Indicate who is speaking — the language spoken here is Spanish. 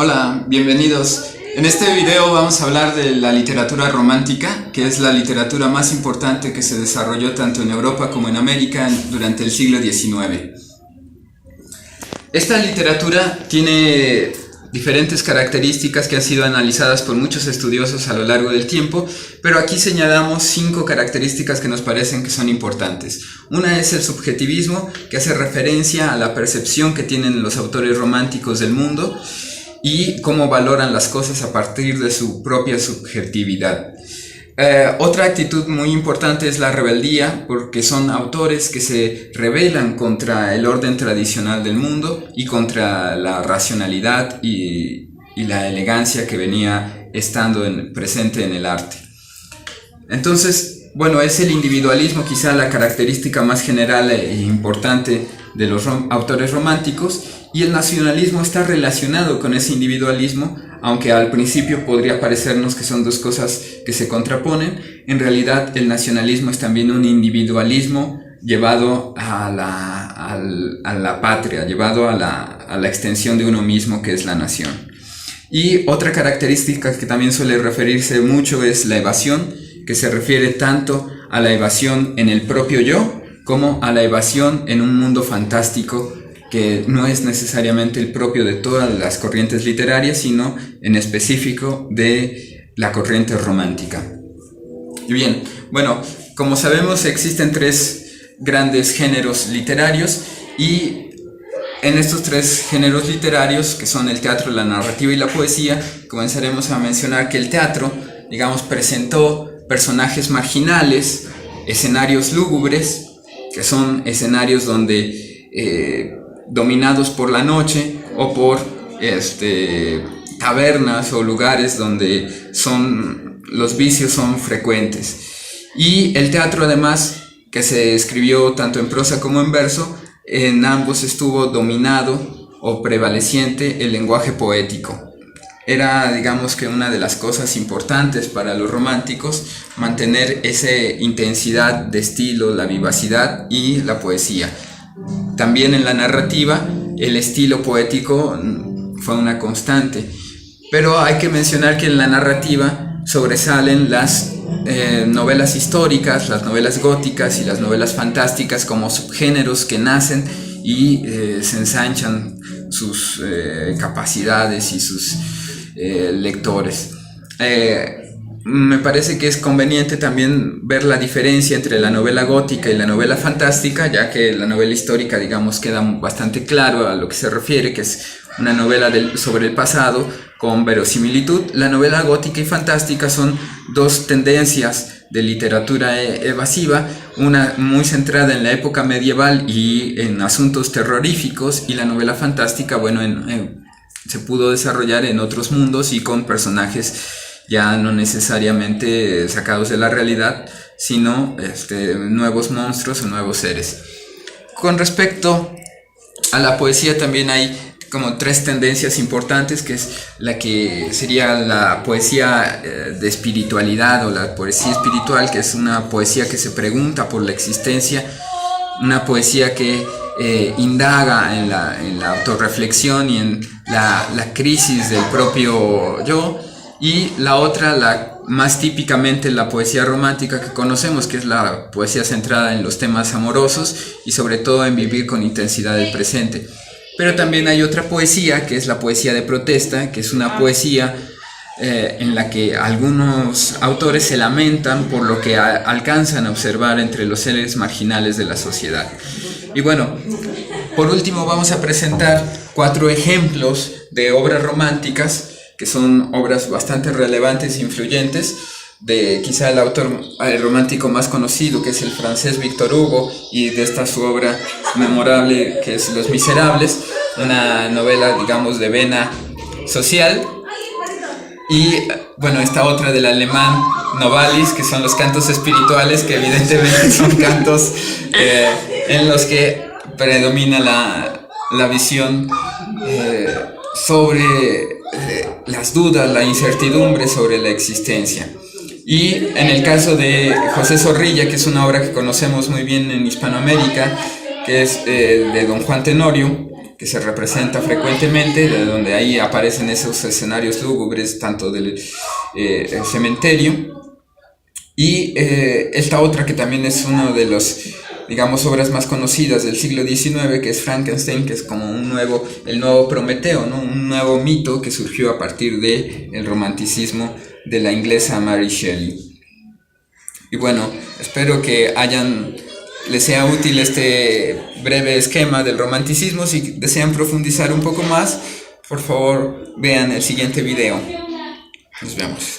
Speaker 1: Hola, bienvenidos. En este video vamos a hablar de la literatura romántica, que es la literatura más importante que se desarrolló tanto en Europa como en América durante el siglo XIX. Esta literatura tiene diferentes características que han sido analizadas por muchos estudiosos a lo largo del tiempo, pero aquí señalamos 5 características que nos parecen que son importantes. Una es el subjetivismo, que hace referencia a la percepción que tienen los autores románticos del mundo y cómo valoran las cosas a partir de su propia subjetividad. Otra actitud muy importante es la rebeldía, porque son autores que se rebelan contra el orden tradicional del mundo y contra la racionalidad y la elegancia que venía estando presente en el arte. Entonces, bueno, es el individualismo quizá la característica más general e importante de los autores románticos, y el nacionalismo está relacionado con ese individualismo, aunque al principio podría parecernos que son dos cosas que se contraponen. En realidad el nacionalismo es también un individualismo llevado a la patria, llevado a la extensión de uno mismo, que es la nación. Y otra característica que también suele referirse mucho es la evasión, que se refiere tanto a la evasión en el propio yo como a la evasión en un mundo fantástico que no es necesariamente el propio de todas las corrientes literarias, sino en específico de la corriente romántica. Y bien, bueno, como sabemos existen 3 grandes géneros literarios, y en estos 3 géneros literarios, que son el teatro, la narrativa y la poesía, comenzaremos a mencionar que el teatro, digamos, presentó personajes marginales, escenarios lúgubres, que son escenarios donde dominados por la noche o por tabernas o lugares donde los vicios son frecuentes. Y el teatro, además, que se escribió tanto en prosa como en verso, en ambos estuvo dominado o prevaleciente el lenguaje poético. Era, digamos, que una de las cosas importantes para los románticos, mantener esa intensidad de estilo, la vivacidad y la poesía. También en la narrativa el estilo poético fue una constante, pero hay que mencionar que en la narrativa sobresalen las novelas históricas, las novelas góticas y las novelas fantásticas como subgéneros que nacen y se ensanchan sus capacidades y sus lectores. Me parece que es conveniente también ver la diferencia entre la novela gótica y la novela fantástica, ya que la novela histórica, digamos, queda bastante claro a lo que se refiere, que es una novela sobre el pasado con verosimilitud. La novela gótica y fantástica son 2 tendencias de literatura evasiva, una muy centrada en la época medieval y en asuntos terroríficos, y la novela fantástica, bueno, se pudo desarrollar en otros mundos y con personajes ya no necesariamente sacados de la realidad, sino nuevos monstruos o nuevos seres. Con respecto a la poesía también hay como 3 tendencias importantes, que es la que sería la poesía de espiritualidad o la poesía espiritual, que es una poesía que se pregunta por la existencia, una poesía que indaga en la autorreflexión y en la crisis del propio yo. Y la otra, la más típicamente la poesía romántica que conocemos, que es la poesía centrada en los temas amorosos y sobre todo en vivir con intensidad el presente. Pero también hay otra poesía, que es la poesía de protesta, que es una poesía en la que algunos autores se lamentan por lo que alcanzan a observar entre los seres marginales de la sociedad. Y bueno, por último vamos a presentar 4 ejemplos de obras románticas, que son obras bastante relevantes e influyentes, de quizá el autor romántico más conocido, que es el francés Victor Hugo, y de esta su obra memorable, que es Los Miserables, una novela, digamos, de vena social. Y bueno, esta otra del alemán Novalis, que son los cantos espirituales, que evidentemente son cantos en los que predomina la visión sobre las dudas, la incertidumbre sobre la existencia. Y en el caso de José Zorrilla, que es una obra que conocemos muy bien en Hispanoamérica, que es de Don Juan Tenorio, que se representa frecuentemente, de donde ahí aparecen esos escenarios lúgubres, tanto del el cementerio. Y esta otra que también es una de los, digamos, obras más conocidas del siglo XIX, que es Frankenstein, que es como el nuevo Prometeo, ¿no? Un nuevo mito que surgió a partir del romanticismo de la inglesa Mary Shelley. Y bueno, espero que les sea útil este breve esquema del romanticismo. Si desean profundizar un poco más, por favor vean el siguiente video. Nos vemos.